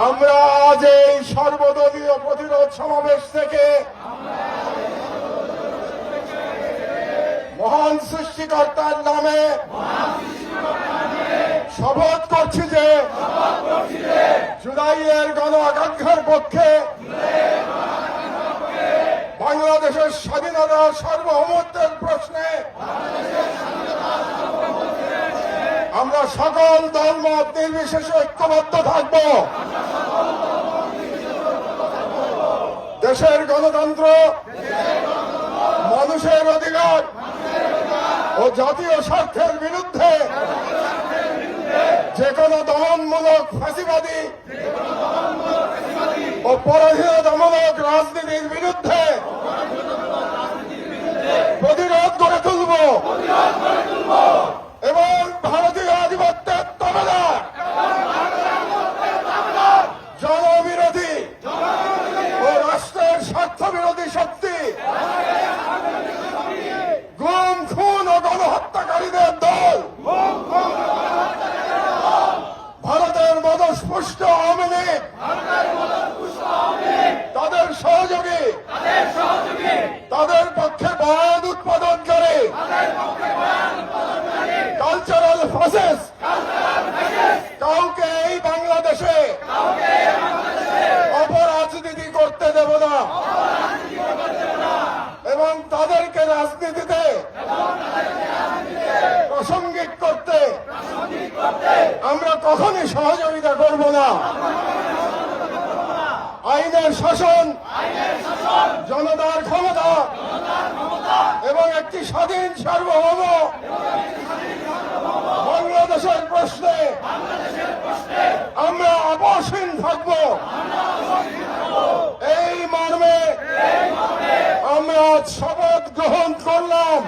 আমরা আজ এই সর্বদলীয় প্রতিরোধ সমাবেশ থেকে মহান সৃষ্টিকর্তার নামে শপথ করছি যে জুলাইয়ের গণ আকাঙ্ক্ষার পক্ষে বাংলাদেশের স্বাধীনতা সার্বভৌমত্বের প্রশ্নে আমরা সকল দলমত নির্বিশেষে ঐক্যবদ্ধ থাকব। দেশের গণতন্ত্র, মানুষের অধিকার ও জাতীয় স্বার্থের বিরুদ্ধে যে কোনো দমনমূলক ফাঁসিবাদী ও পরাধীনতামূলক রাজনীতির বিরুদ্ধে প্রতিরোধ গড়ে তুলব এবং ভারতীয় আধিপত্যের তবেদার জনবিরোধী ও রাষ্ট্রের স্বার্থ বিরোধী শক্তি গুম, খুন ও গণহত্যাকারীদের দল ভারতের মদস্পুষ্ট আওয়ামী লীগ, তাদের সহযোগী, তাদের পক্ষে বয়ান উৎপাদনকারী কালচারাল ফ্যাসিস্ট কাউকে এই বাংলাদেশে অপরাজনীতি করতে দেব না এবং তাদেরকে রাজনীতিতে প্রাসঙ্গিক করতে আমরা কখনই সহযোগিতা করব না। আইনের শাসন, জনতার ক্ষমতা এবং একটি স্বাধীন সার্বভৌম বাংলাদেশের প্রশ্নে আমরা আপোষহীন থাকব। এই মর্মে আমরা শপথ গ্রহণ করলাম।